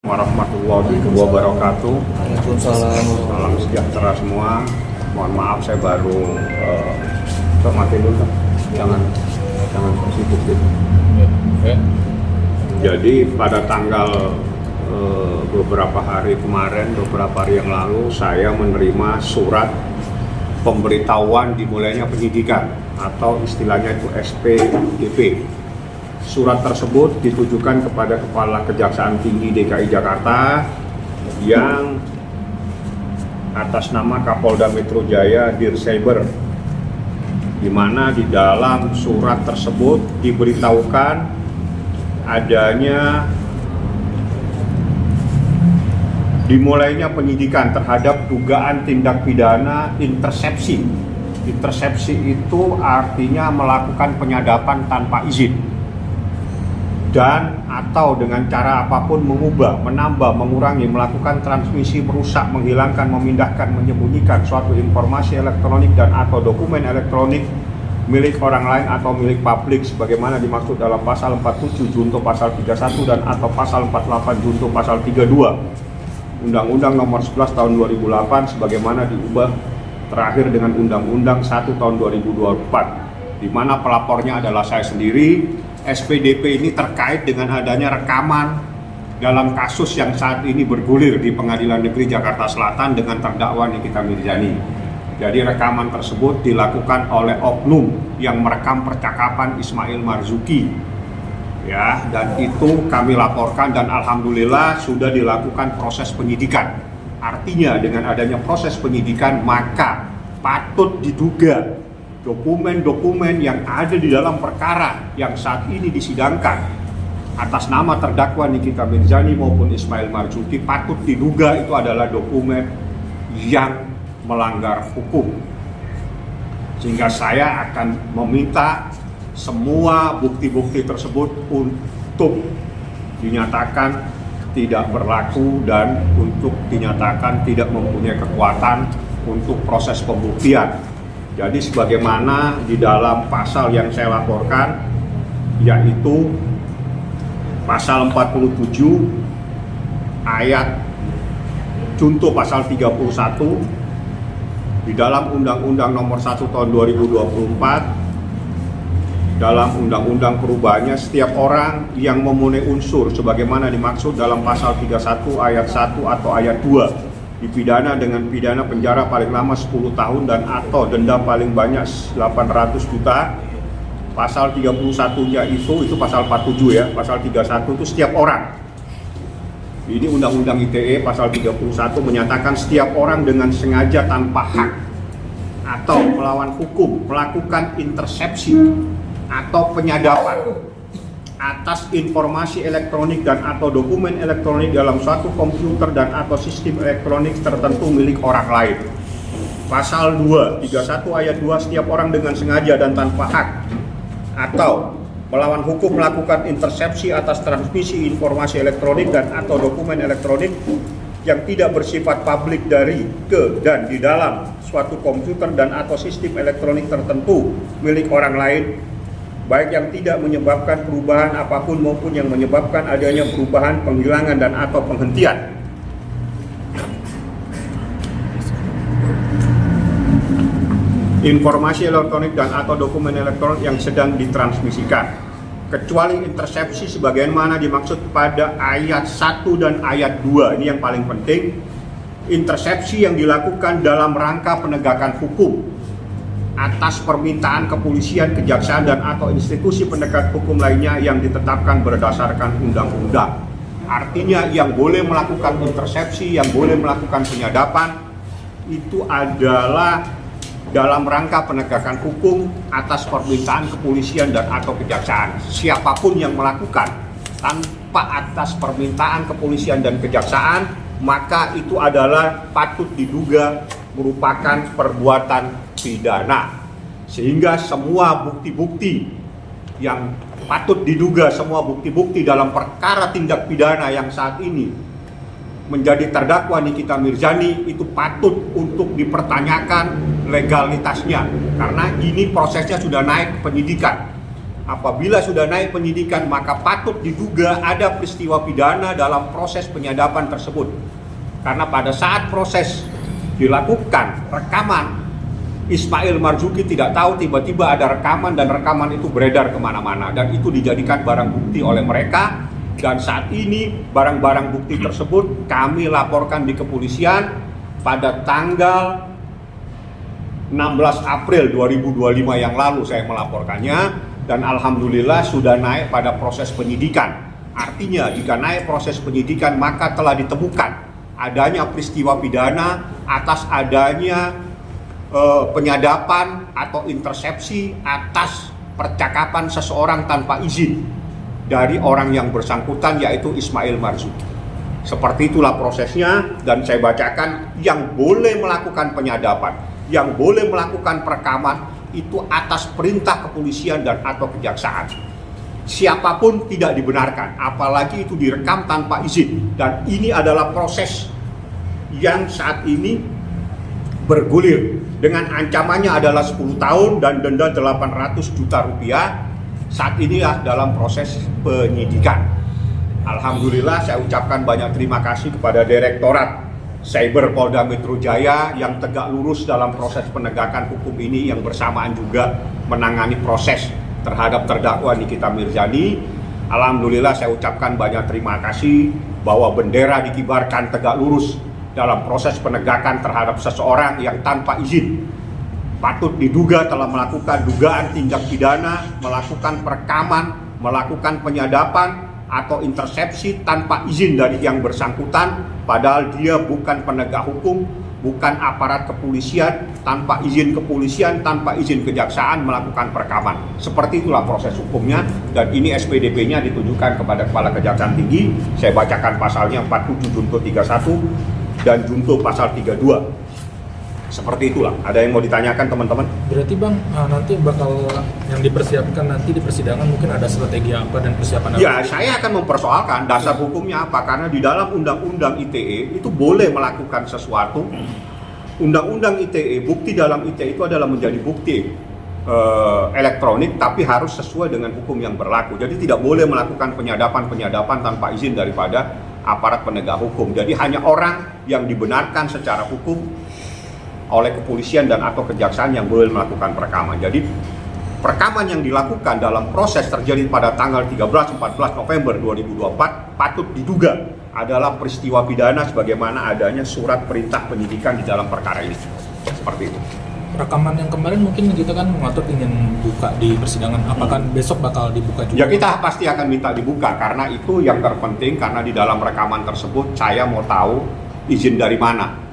Warahmatullahi wabarakatuh. Waalaikumsalam. Salam sejahtera semua. Mohon maaf saya baru mati dulu. Jangan sibuk gitu. Jadi pada tanggal beberapa hari yang lalu saya menerima surat pemberitahuan dimulainya penyidikan atau istilahnya itu SPDP. Surat tersebut ditujukan kepada Kepala Kejaksaan Tinggi DKI Jakarta yang atas nama Kapolda Metro Jaya Dircyber, di mana di dalam surat tersebut diberitahukan adanya dimulainya penyidikan terhadap dugaan tindak pidana intersepsi. Intersepsi itu artinya melakukan penyadapan tanpa izin dan atau dengan cara apapun mengubah, menambah, mengurangi, melakukan transmisi, merusak, menghilangkan, memindahkan, menyembunyikan suatu informasi elektronik dan atau dokumen elektronik milik orang lain atau milik publik sebagaimana dimaksud dalam pasal 47 junto pasal 31 dan atau pasal 48 junto pasal 32 Undang-Undang Nomor 11 Tahun 2008 sebagaimana diubah terakhir dengan Undang-Undang 1 Tahun 2024, di mana pelapornya adalah saya sendiri. SPDP ini terkait dengan adanya rekaman dalam kasus yang saat ini bergulir di Pengadilan Negeri Jakarta Selatan dengan terdakwa Nikita Mirzani. Jadi rekaman tersebut dilakukan oleh oknum yang merekam percakapan Ismail Marzuki. Ya, dan itu kami laporkan dan alhamdulillah sudah dilakukan proses penyidikan. Artinya dengan adanya proses penyidikan maka patut diduga dokumen-dokumen yang ada di dalam perkara yang saat ini disidangkan atas nama terdakwa Nikita Mirzani maupun Ismail Marzuki patut diduga itu adalah dokumen yang melanggar hukum. Sehingga saya akan meminta semua bukti-bukti tersebut untuk dinyatakan tidak berlaku dan untuk dinyatakan tidak mempunyai kekuatan untuk proses pembuktian. Jadi sebagaimana di dalam pasal yang saya laporkan, yaitu pasal 47 ayat junto pasal 31 di dalam Undang-Undang Nomor 1 Tahun 2024, dalam undang-undang perubahannya, setiap orang yang memenuhi unsur sebagaimana dimaksud dalam pasal 31 ayat 1 atau ayat 2 dipidana dengan pidana penjara paling lama 10 tahun dan atau denda paling banyak 800 juta. Pasal 31-nya itu pasal 47 ya. Pasal 31 itu setiap orang. Ini Undang-Undang ITE pasal 31 menyatakan setiap orang dengan sengaja tanpa hak atau melawan hukum melakukan intersepsi atau penyadapan atas informasi elektronik dan atau dokumen elektronik dalam suatu komputer dan atau sistem elektronik tertentu milik orang lain. Pasal 2, 31 ayat 2, setiap orang dengan sengaja dan tanpa hak atau melawan hukum melakukan intersepsi atas transmisi informasi elektronik dan atau dokumen elektronik yang tidak bersifat publik dari, ke, dan di dalam suatu komputer dan atau sistem elektronik tertentu milik orang lain, baik yang tidak menyebabkan perubahan apapun maupun yang menyebabkan adanya perubahan, penghilangan dan atau penghentian. Informasi elektronik dan atau dokumen elektronik yang sedang ditransmisikan, kecuali intersepsi sebagaimana dimaksud pada ayat 1 dan ayat 2. Ini yang paling penting. Intersepsi yang dilakukan dalam rangka penegakan hukum atas permintaan kepolisian, kejaksaan dan atau institusi penegak hukum lainnya yang ditetapkan berdasarkan undang-undang. Artinya yang boleh melakukan intersepsi, yang boleh melakukan penyadapan itu adalah dalam rangka penegakan hukum atas permintaan kepolisian dan atau kejaksaan. Siapapun yang melakukan tanpa atas permintaan kepolisian dan kejaksaan, maka itu adalah patut diduga merupakan perbuatan pidana. Sehingga semua bukti-bukti yang patut diduga, semua bukti-bukti dalam perkara tindak pidana yang saat ini menjadi terdakwa Nikita Mirzani itu patut untuk dipertanyakan legalitasnya, karena ini prosesnya sudah naik ke penyidikan. apabila sudah naik penyidikan maka patut diduga ada peristiwa pidana dalam proses penyadapan tersebut. Karena pada saat proses dilakukan rekaman, Ismail Marzuki tidak tahu tiba-tiba ada rekaman dan rekaman itu beredar kemana-mana dan itu dijadikan barang bukti oleh mereka. Dan saat ini barang-barang bukti tersebut kami laporkan di kepolisian pada tanggal 16 April 2025 yang lalu saya melaporkannya, dan alhamdulillah sudah naik pada proses penyidikan. Artinya jika naik proses penyidikan maka telah ditemukan adanya peristiwa pidana atas adanya penyadapan atau intersepsi atas percakapan seseorang tanpa izin dari orang yang bersangkutan, yaitu Ismail Marzuki. Seperti itulah prosesnya, dan saya bacakan yang boleh melakukan penyadapan, yang boleh melakukan perekaman itu atas perintah kepolisian dan atau kejaksaan. Siapapun tidak dibenarkan, apalagi itu direkam tanpa izin. Dan ini adalah proses yang saat ini bergulir dengan ancamannya adalah 10 tahun dan denda 800 juta rupiah. Saat ini dalam proses penyidikan. Alhamdulillah saya ucapkan banyak terima kasih kepada Direktorat Cyber Polda Metro Jaya yang tegak lurus dalam proses penegakan hukum ini, yang bersamaan juga menangani proses terhadap terdakwa Nikita Mirzani. Alhamdulillah saya ucapkan banyak terima kasih bahwa bendera dikibarkan tegak lurus dalam proses penegakan terhadap seseorang yang tanpa izin patut diduga telah melakukan dugaan tindak pidana, melakukan perekaman, melakukan penyadapan atau intersepsi tanpa izin dari yang bersangkutan, padahal dia bukan penegak hukum, bukan aparat kepolisian, tanpa izin kepolisian, tanpa izin kejaksaan melakukan perekaman. Seperti itulah proses hukumnya, dan ini SPDP-nya ditujukan kepada Kepala Kejaksaan Tinggi. Saya bacakan pasalnya 47 Junto 31 dan Junto pasal 32. Seperti itulah. Ada yang mau ditanyakan teman-teman? Berarti Bang, nanti bakal yang dipersiapkan nanti di persidangan mungkin ada strategi apa dan persiapan apa? Ya, saya akan mempersoalkan dasar hukumnya apa, karena di dalam Undang-Undang ITE itu boleh melakukan sesuatu. Undang-Undang ITE, bukti dalam ITE itu adalah menjadi bukti elektronik, tapi harus sesuai dengan hukum yang berlaku. Jadi tidak boleh melakukan penyadapan tanpa izin daripada aparat penegak hukum. Jadi hanya orang yang dibenarkan secara hukum oleh kepolisian dan atau kejaksaan yang boleh melakukan perekaman. Jadi perekaman yang dilakukan dalam proses terjadi pada tanggal 13-14 November 2024 patut diduga adalah peristiwa pidana sebagaimana adanya surat perintah penyidikan di dalam perkara ini. Seperti itu. Rekaman yang kemarin mungkin kita kan mengatur ingin buka di persidangan, apakah besok bakal dibuka juga? Ya, kita pasti akan minta dibuka, karena itu yang terpenting, karena di dalam rekaman tersebut saya mau tahu izin dari mana.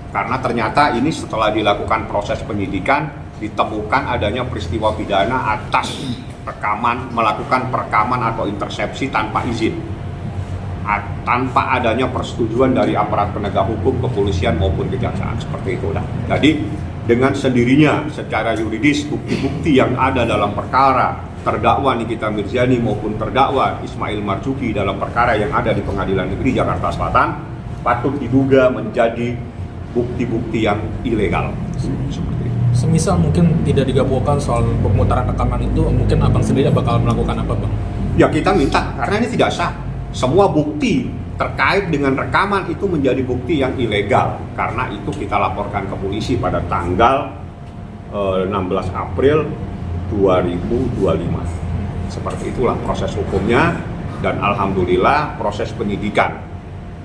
Karena ternyata ini setelah dilakukan proses penyidikan ditemukan adanya peristiwa pidana atas rekaman, melakukan perekaman atau intersepsi tanpa izin, tanpa adanya persetujuan dari aparat penegak hukum, kepolisian maupun kejaksaan. Seperti itu. Jadi dengan sendirinya secara yuridis bukti-bukti yang ada dalam perkara terdakwa Nikita Mirzani maupun terdakwa Ismail Marzuki dalam perkara yang ada di Pengadilan Negeri Jakarta Selatan patut diduga menjadi bukti-bukti yang ilegal. Seperti itu. Semisal mungkin tidak digabungkan soal pemutaran rekaman itu, mungkin abang sendiri bakal melakukan apa Bang? Ya, kita minta, karena ini tidak sah. Semua bukti terkait dengan rekaman itu menjadi bukti yang ilegal. Karena itu kita laporkan ke polisi pada tanggal 16 April 2025. Seperti itulah proses hukumnya, dan alhamdulillah proses penyidikan.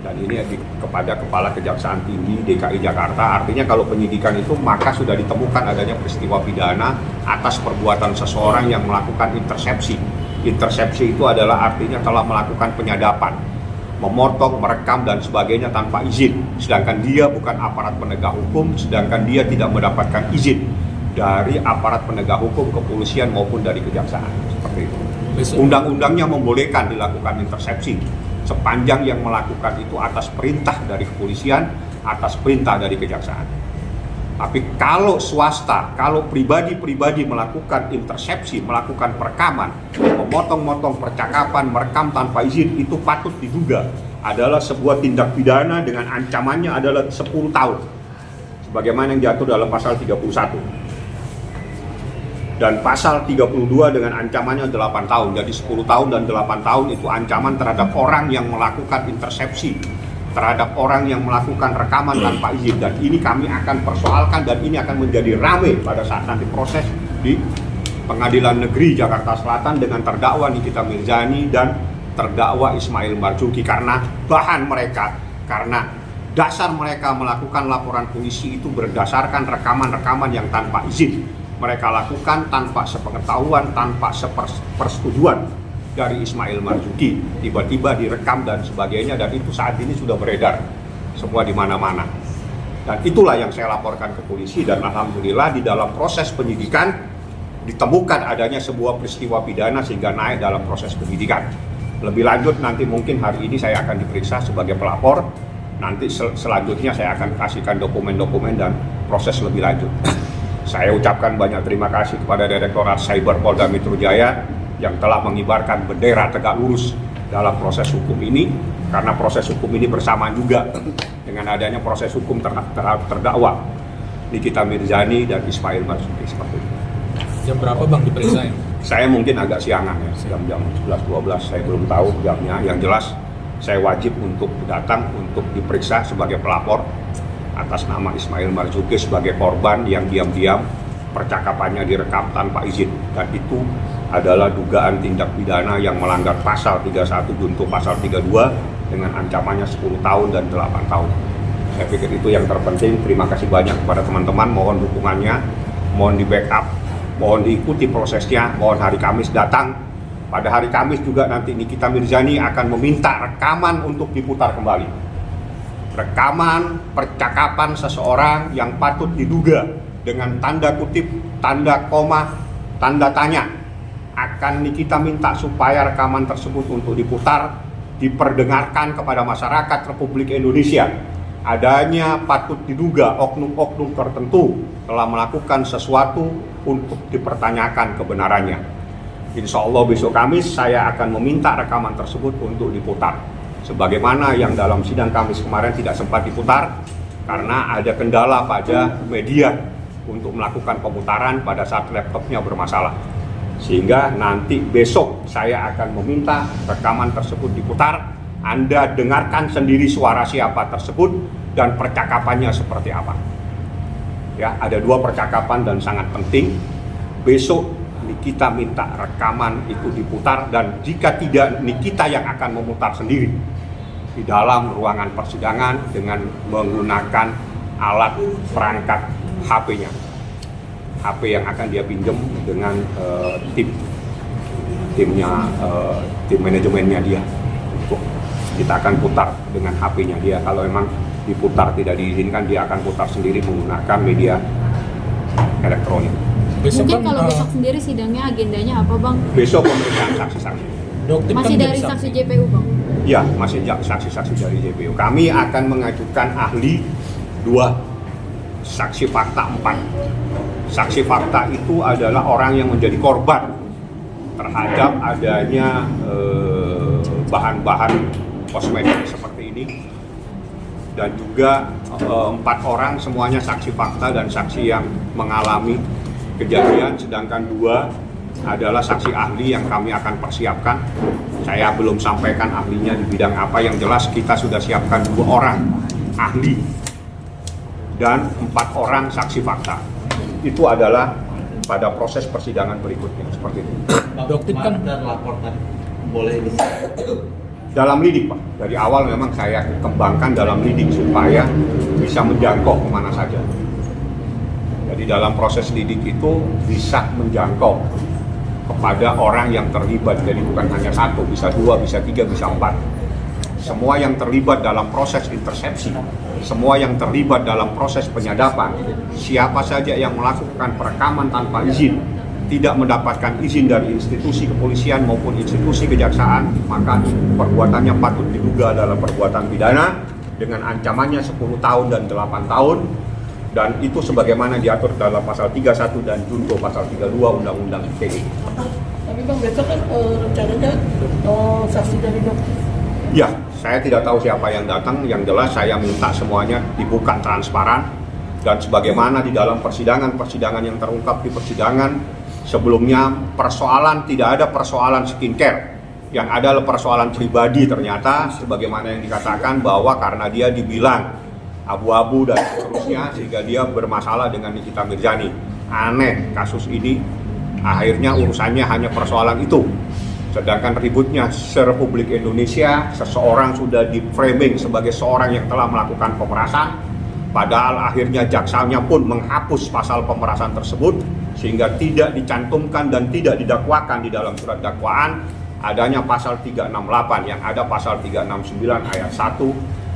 Dan ini kepada Kepala Kejaksaan Tinggi DKI Jakarta. Artinya kalau penyidikan itu maka sudah ditemukan adanya peristiwa pidana atas perbuatan seseorang yang melakukan intersepsi. Intersepsi itu adalah artinya telah melakukan penyadapan, memotong, merekam dan sebagainya tanpa izin. Sedangkan dia bukan aparat penegak hukum, sedangkan dia tidak mendapatkan izin dari aparat penegak hukum, kepolisian maupun dari kejaksaan. Seperti itu. Undang-undangnya membolehkan dilakukan intersepsi sepanjang yang melakukan itu atas perintah dari kepolisian, atas perintah dari kejaksaan. Tapi kalau swasta, kalau pribadi-pribadi melakukan intersepsi, melakukan perekaman, memotong-motong percakapan, merekam tanpa izin, itu patut diduga adalah sebuah tindak pidana dengan ancamannya adalah 10 tahun. Sebagaimana yang jatuh dalam pasal 31. Dan pasal 32 dengan ancamannya 8 tahun. Jadi 10 tahun dan 8 tahun itu ancaman terhadap orang yang melakukan intersepsi, terhadap orang yang melakukan rekaman tanpa izin. Dan ini kami akan persoalkan dan ini akan menjadi rame pada saat nanti proses di Pengadilan Negeri Jakarta Selatan dengan terdakwa Nikita Mirzani dan terdakwa Ismail Marzuki, karena bahan mereka, karena dasar mereka melakukan laporan polisi itu berdasarkan rekaman-rekaman yang tanpa izin. Mereka lakukan tanpa sepengetahuan, tanpa persetujuan dari Ismail Marzuki. Tiba-tiba direkam dan sebagainya, dan itu saat ini sudah beredar semua di mana-mana. Dan itulah yang saya laporkan ke polisi, dan alhamdulillah di dalam proses penyidikan ditemukan adanya sebuah peristiwa pidana sehingga naik dalam proses penyidikan. Lebih lanjut nanti mungkin hari ini saya akan diperiksa sebagai pelapor. Nanti selanjutnya saya akan kasihkan dokumen-dokumen dan proses lebih lanjut. Saya ucapkan banyak terima kasih kepada Direktorat Cyber Polda Metro Jaya yang telah mengibarkan bendera tegak lurus dalam proses hukum ini, karena proses hukum ini bersamaan juga dengan adanya proses hukum terhadap terdakwa Nikita Mirzani dan Ismail Marzuki seperti itu. Jam berapa Bang diperiksa ya? Saya mungkin agak siangan ya, jam 11-12, saya belum tahu jamnya. Yang jelas saya wajib untuk datang untuk diperiksa sebagai pelapor atas nama Ismail Marzuki sebagai korban yang diam-diam percakapannya direkam tanpa izin, dan itu adalah dugaan tindak pidana yang melanggar pasal 31 junto pasal 32 dengan ancamannya 10 tahun dan 8 tahun. Saya pikir itu yang terpenting. Terima kasih banyak kepada teman-teman, mohon dukungannya, mohon di backup, mohon diikuti prosesnya, mohon hari Kamis datang. Pada hari Kamis juga nanti Nikita Mirzani akan meminta rekaman untuk diputar kembali. Rekaman percakapan seseorang yang patut diduga dengan tanda kutip, tanda koma, tanda tanya. Akan Nikita minta supaya rekaman tersebut untuk diputar, diperdengarkan kepada masyarakat Republik Indonesia. Adanya patut diduga oknum-oknum tertentu telah melakukan sesuatu untuk dipertanyakan kebenarannya. Insya Allah besok Kamis saya akan meminta rekaman tersebut untuk diputar. Sebagaimana yang dalam sidang Kamis kemarin tidak sempat diputar karena ada kendala pada media untuk melakukan pemutaran pada saat laptopnya bermasalah. Sehingga nanti besok saya akan meminta rekaman tersebut diputar. Anda dengarkan sendiri suara siapa tersebut dan percakapannya seperti apa. Ya, ada dua percakapan dan sangat penting. Besok Nikita minta rekaman itu diputar, dan jika tidak Nikita yang akan memutar sendiri di dalam ruangan persidangan dengan menggunakan alat perangkat HP-nya. HP yang akan dia pinjam dengan tim manajemennya dia. Kita akan putar dengan HP-nya dia. Kalau memang diputar tidak diizinkan, dia akan putar sendiri menggunakan media elektronik. Besok mungkin kalau besok sendiri sidangnya agendanya apa Bang? Besok pemeriksaan saksi-saksi. Masih dari saksi JPU Bang? Ya, masih saksi-saksi dari JPU. Kami akan mengajukan ahli 2, saksi fakta 4. Saksi fakta itu adalah orang yang menjadi korban terhadap adanya bahan-bahan kosmetik seperti ini. Dan juga 4 orang semuanya saksi fakta dan saksi yang mengalami kejadian, sedangkan 2 adalah saksi ahli yang kami akan persiapkan. Saya belum sampaikan ahlinya di bidang apa, yang jelas kita sudah siapkan 2 orang ahli dan 4 orang saksi fakta. Itu adalah pada proses persidangan berikutnya, seperti itu. Dokter kan dan laporkan boleh di dalam lidik Pak, dari awal memang saya kembangkan dalam lidik supaya bisa menjangkau kemana saja. Jadi dalam proses lidik itu bisa menjangkau kepada orang yang terlibat, jadi bukan hanya 1, bisa 2, bisa 3, bisa 4. Semua yang terlibat dalam proses intersepsi, semua yang terlibat dalam proses penyadapan, siapa saja yang melakukan perekaman tanpa izin, tidak mendapatkan izin dari institusi kepolisian maupun institusi kejaksaan, maka perbuatannya patut diduga adalah perbuatan pidana dengan ancamannya 10 tahun dan 8 tahun. Dan itu sebagaimana diatur dalam pasal 31 dan junto pasal 32 Undang-Undang ITE. Tapi Bang, besok kan rencananya saksi dari dokter. Ya, saya tidak tahu siapa yang datang. Yang jelas saya minta semuanya dibuka transparan. Dan sebagaimana di dalam persidangan yang terungkap di persidangan, Sebelumnya tidak ada persoalan skincare, yang ada adalah persoalan pribadi ternyata, sebagaimana yang dikatakan bahwa karena dia dibilang abu-abu dan seterusnya sehingga dia bermasalah dengan Nikita Mirzani. Aneh, kasus ini akhirnya urusannya hanya persoalan itu. Sedangkan ributnya serepublik Indonesia, seseorang sudah di-framing sebagai seorang yang telah melakukan pemerasan, padahal akhirnya jaksanya pun menghapus pasal pemerasan tersebut sehingga tidak dicantumkan dan tidak didakwakan di dalam surat dakwaan adanya pasal 368, yang ada pasal 369 ayat 1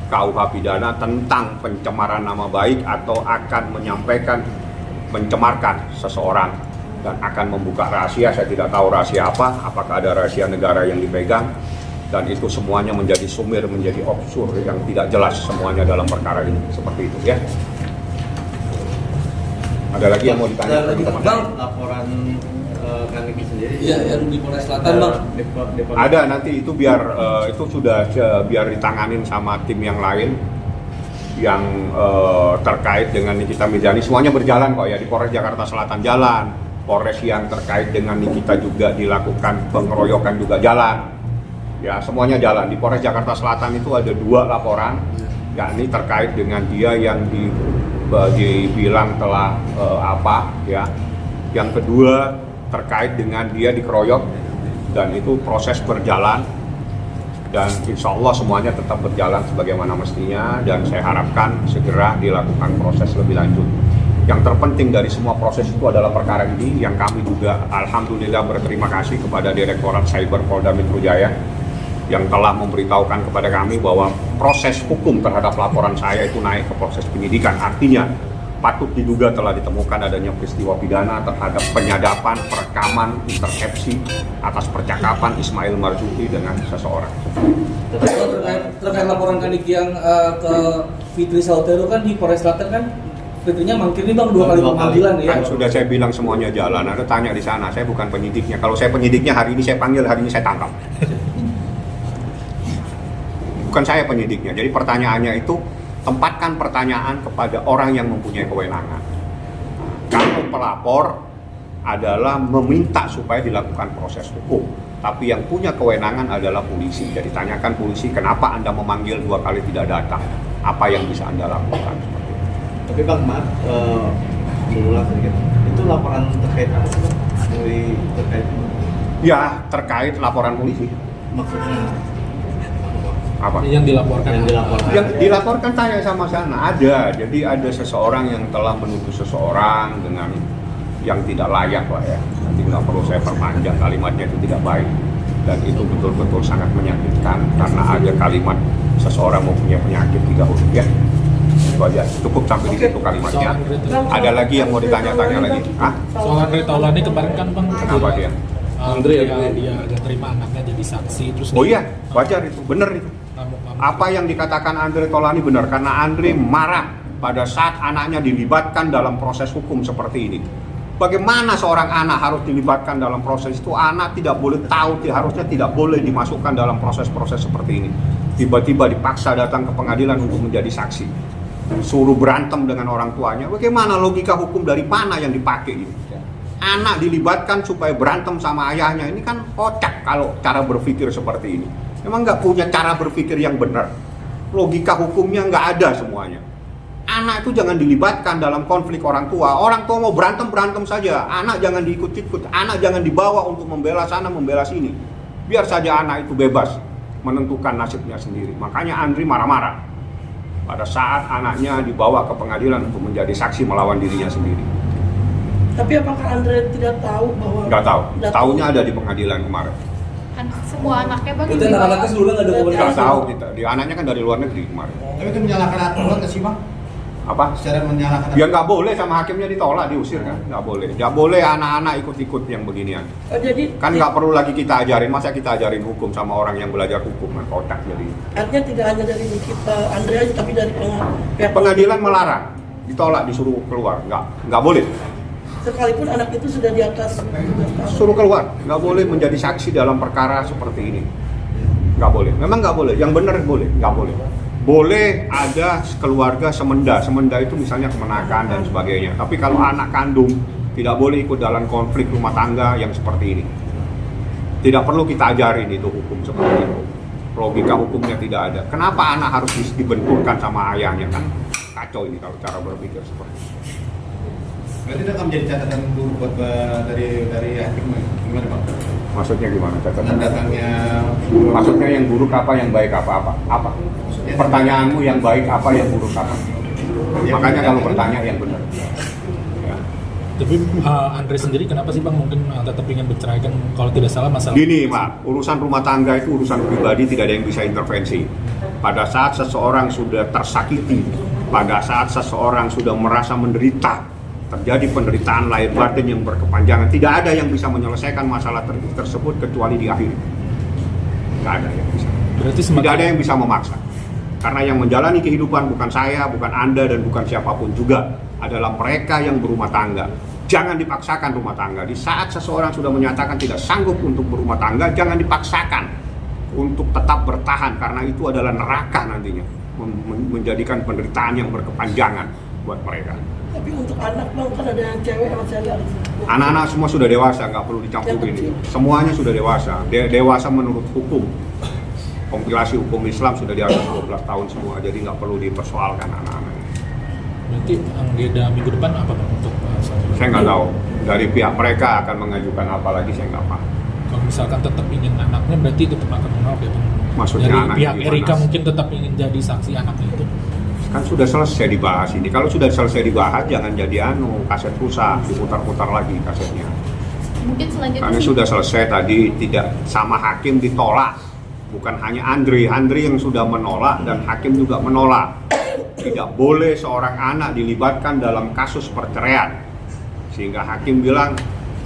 KUH pidana tentang pencemaran nama baik atau akan mencemarkan seseorang dan akan membuka rahasia. Saya tidak tahu rahasia apa, apakah ada rahasia negara yang dipegang, dan itu semuanya menjadi sumir, menjadi obskur yang tidak jelas semuanya dalam perkara ini, seperti itu ya. Ada lagi yang mau ditanya? Ada lagi teman-teman? laporan Kaniki sendiri? Iya, yang di Polres Selatan, Bang. Ada, nanti itu biar itu sudah biar ditanganin sama tim yang lain yang terkait dengan Nikita Mirzani. Semuanya berjalan kok ya, di Polres Jakarta Selatan jalan, Polres yang terkait dengan Nikita juga dilakukan pengeroyokan juga jalan. Ya, semuanya jalan. Di Polres Jakarta Selatan itu ada 2 laporan, yakni terkait dengan dia yang dibilang telah yang kedua terkait dengan dia dikeroyok, dan itu proses berjalan dan insya Allah semuanya tetap berjalan sebagaimana mestinya, dan saya harapkan segera dilakukan proses lebih lanjut. Yang terpenting dari semua proses itu adalah perkara ini yang kami juga alhamdulillah berterima kasih kepada Direktorat Cyber Polda Metro Jaya yang telah memberitahukan kepada kami bahwa proses hukum terhadap laporan saya itu naik ke proses penyidikan. Artinya patut diduga telah ditemukan adanya peristiwa pidana terhadap penyadapan, perekaman, intersepsi atas percakapan Ismail Marzuki dengan seseorang. Terkait laporan Kaniki yang ke Fitri Sautero kan di Polres Selatan kan, Fitrinya mangkir nih Bang 2 kali pemanggilan ya. Kan sudah saya bilang semuanya jalan. Ada tanya di sana, saya bukan penyidiknya. Kalau saya penyidiknya hari ini saya panggil, hari ini saya tangkap. Bukan saya penyidiknya. Jadi pertanyaannya itu tempatkan pertanyaan kepada orang yang mempunyai kewenangan. Kalau pelapor adalah meminta supaya dilakukan proses hukum, tapi yang punya kewenangan adalah polisi. Jadi tanyakan polisi, kenapa Anda memanggil 2 kali tidak datang? Apa yang bisa Anda lakukan? Tapi Bang, maaf, mengulang sedikit. Itu laporan terkait apa sih Bang? Terkait? Ya, terkait laporan polisi. Maksudnya Apa? Yang dilaporkan. Yang dilaporkan tanya sama sana, ada. Jadi ada seseorang yang telah menuduh seseorang dengan yang tidak layak lah ya. Nanti nggak perlu saya perpanjang, kalimatnya itu tidak baik. Dan itu betul-betul sangat menyakitkan karena ada kalimat seseorang mempunyai penyakit 3 huruf ya. Itu aja, cukup sampai di situ kalimatnya. Ada lagi yang mau ditanya-tanya lagi? Hah? Soal Andre Taulani kemarin kan Bang. Kenapa dia? Dia agak terima anaknya jadi saksi terus. Oh iya, wajar itu, benar itu. Apa yang dikatakan Andre Taulani benar, karena Andre marah pada saat anaknya dilibatkan dalam proses hukum seperti ini. Bagaimana seorang anak harus dilibatkan dalam proses itu? Anak tidak boleh tahu, harusnya tidak boleh dimasukkan dalam proses-proses seperti ini. Tiba-tiba dipaksa datang ke pengadilan untuk menjadi saksi, suruh berantem dengan orang tuanya. Bagaimana logika hukum dari mana yang dipakai ini? Anak dilibatkan supaya berantem sama ayahnya, ini kan kocak kalau cara berpikir seperti ini. Memang nggak punya cara berpikir yang benar. Logika hukumnya nggak ada semuanya. Anak itu jangan dilibatkan dalam konflik orang tua. Orang tua mau berantem saja. Anak jangan diikut-ikut. Anak jangan dibawa untuk membela sana, membela sini. Biar saja anak itu bebas menentukan nasibnya sendiri. Makanya Andri marah-marah pada saat anaknya dibawa ke pengadilan untuk menjadi saksi melawan dirinya sendiri. Tapi apakah Andre tidak tahu bahwa? Nggak tahu. Taunya ada di pengadilan kemarin. Semua anaknya Bang Itu anak-anaknya sebelumnya nggak ada komunikasi. Nggak tahu kita. Di anaknya kan dari luar negeri kemarin. Tapi itu menyalahkan aturan nggak sih Bang? Apa? Secara menyalahkan Ya nggak boleh, sama hakimnya ditolak, diusir kan? Nggak boleh. Nggak boleh anak-anak ikut-ikut yang beginian. Jadi Kan nggak perlu lagi kita ajarin, masa kita ajarin hukum sama orang yang belajar hukum, kan kotak jadi. artinya tidak hanya dari kita Andre aja, tapi dari pihak Pengadilan melarang, ditolak, disuruh keluar, nggak boleh. sekalipun anak itu sudah di atas 17 tahun. Suruh keluar, nggak boleh menjadi saksi dalam perkara seperti ini. Nggak boleh, memang nggak boleh. Yang benar boleh, nggak boleh. Boleh ada keluarga semenda itu misalnya kemenakan dan sebagainya. Tapi kalau anak kandung Tidak boleh ikut dalam konflik rumah tangga yang seperti ini. Tidak perlu kita ajarin itu hukum seperti itu. Logika hukumnya tidak ada. Kenapa anak harus dibenturkan sama ayahnya kan? Kacau ini kalau cara berpikir seperti itu. Berarti itu akan menjadi catatan buruk buat dari hakim gimana Pak? Maksudnya gimana Dengan catatan? datangnya Maksudnya yang buruk apa, yang baik apa? Apa? Pertanyaanmu yang baik apa, yang buruk apa? Makanya kalau bertanya yang benar. Ya. Tapi Andre sendiri kenapa sih Bang mungkin tetap ingin berceraikan kalau tidak salah masalah? Gini Pak, urusan rumah tangga itu urusan pribadi, tidak ada yang bisa intervensi. Pada saat seseorang sudah tersakiti, pada saat seseorang sudah merasa menderita, terjadi penderitaan lahir batin yang berkepanjangan, tidak ada yang bisa menyelesaikan masalah tersebut kecuali diakhiri. Tidak ada yang bisa. Berarti Tidak ada yang bisa memaksa. Karena yang menjalani kehidupan bukan saya, bukan Anda, dan bukan siapapun juga. Adalah mereka yang berumah tangga. Jangan dipaksakan rumah tangga. Di saat seseorang sudah menyatakan tidak sanggup untuk berumah tangga, jangan dipaksakan untuk tetap bertahan. Karena itu adalah neraka nantinya. Menjadikan penderitaan yang berkepanjangan buat mereka. Tapi untuk anak Bang kan ada yang cewek sama cewek. Anak-anak semua sudah dewasa, nggak perlu dicampurin. Semuanya sudah dewasa. Dewasa menurut hukum. Kompilasi hukum Islam sudah di atas 12 tahun semua, jadi nggak perlu dipersoalkan anak-anak. Berarti agenda minggu depan apa Bang untuk Saya nggak tahu. Dari pihak mereka akan mengajukan apa lagi, saya nggak paham. kalau misalkan tetap ingin anaknya berarti tetap akan menolak ya Bang? Maksudnya dari anaknya pihak gimana? Erika mungkin tetap ingin jadi saksi anaknya itu. Kan sudah selesai dibahas ini. Kalau sudah selesai dibahas, jangan jadi kaset rusak, diputar-putar lagi kasetnya. Mungkin selanjutnya Karena sih sudah selesai tadi, tidak sama hakim ditolak. Bukan hanya Andre yang sudah menolak dan hakim juga menolak. Tidak boleh seorang anak dilibatkan dalam kasus perceraian. Sehingga hakim bilang,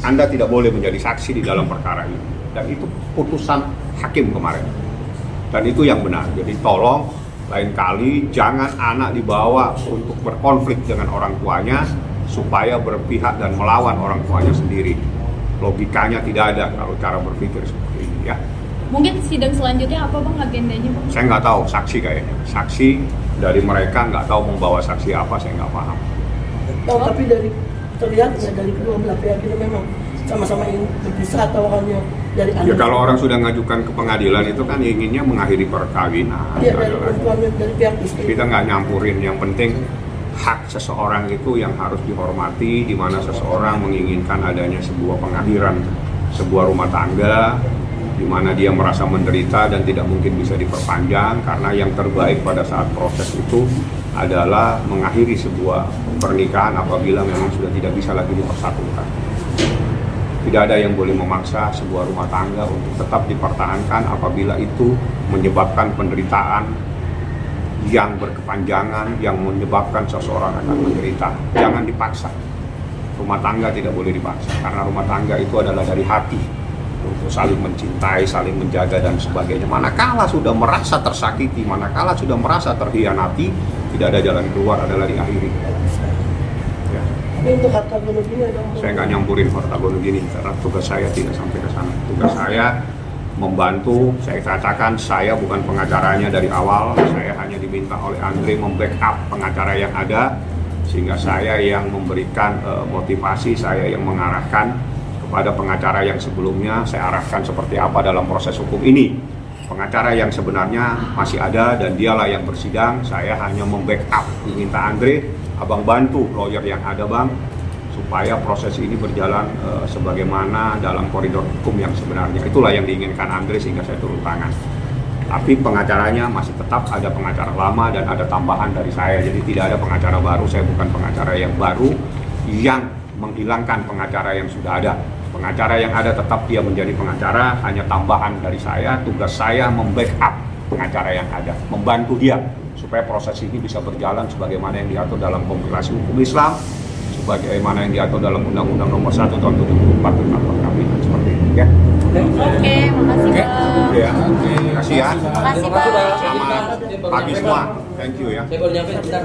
Anda tidak boleh menjadi saksi di dalam perkara ini. Dan itu putusan hakim kemarin. Dan itu yang benar. Jadi tolong lain kali jangan anak dibawa untuk berkonflik dengan orang tuanya supaya berpihak dan melawan orang tuanya sendiri. Logikanya tidak ada kalau cara berpikir seperti ini ya. mungkin sidang selanjutnya apa Bang agendanya Bang? Saya nggak tahu saksi kayaknya. Saksi dari mereka nggak tahu membawa saksi apa, saya nggak paham. Oh, tapi dari terlihatnya dari kedua belah pihak itu memang sama-sama ingin berpisah atau hanya dari Ya kalau orang sudah ngajukan ke pengadilan itu kan inginnya mengakhiri perkawinan. Iya, dari adalah- perempuan dari pihak istri. Kita nggak nyampurin, yang penting hak seseorang itu yang harus dihormati, di mana seseorang menginginkan adanya sebuah pengakhiran sebuah rumah tangga, di mana dia merasa menderita dan tidak mungkin bisa diperpanjang, karena yang terbaik pada saat proses itu adalah mengakhiri sebuah pernikahan apabila memang sudah tidak bisa lagi dipersatukan. Tidak ada yang boleh memaksa sebuah rumah tangga untuk tetap dipertahankan apabila itu menyebabkan penderitaan yang berkepanjangan, yang menyebabkan seseorang akan menderita. Jangan dipaksa. Rumah tangga tidak boleh dipaksa, karena rumah tangga itu adalah dari hati, untuk saling mencintai, saling menjaga dan sebagainya. Manakala sudah merasa tersakiti, manakala sudah merasa terhianati, tidak ada jalan keluar, adalah diakhiri. Ya. Tapi untuk harta gono gini ada Saya nggak nyampurin harta gono gini, karena tugas saya tidak sampai ke sana. Tugas saya membantu. Saya katakan saya bukan pengacaranya dari awal, saya hanya diminta oleh Andre membackup pengacara yang ada, sehingga saya yang memberikan motivasi, saya yang mengarahkan kepada pengacara yang sebelumnya, saya arahkan seperti apa dalam proses hukum ini. Pengacara yang sebenarnya masih ada dan dialah yang bersidang, saya hanya membackup, diminta Andre, abang bantu lawyer yang ada bang, supaya proses ini berjalan sebagaimana dalam koridor hukum yang sebenarnya. Itulah yang diinginkan Andre, sehingga saya turun tangan. Tapi pengacaranya masih tetap ada pengacara lama dan ada tambahan dari saya, jadi tidak ada pengacara baru. Saya bukan pengacara yang baru yang menghilangkan pengacara yang sudah ada. Pengacara yang ada tetap dia menjadi pengacara, hanya tambahan dari saya. Tugas saya membackup pengacara yang ada, membantu dia supaya proses ini bisa berjalan sebagaimana yang diatur dalam kompilasi hukum Islam, sebagaimana yang diatur dalam Undang-Undang Nomor 1 Tahun 2004 tentang perkawinan, seperti itu ya. Oke, makasih Bang. Ya, terima kasih ya. Makasih Terima kasih, Bang. Bang. Selamat pagi semua. Thank you ya. Saya baru nyampe sebentar.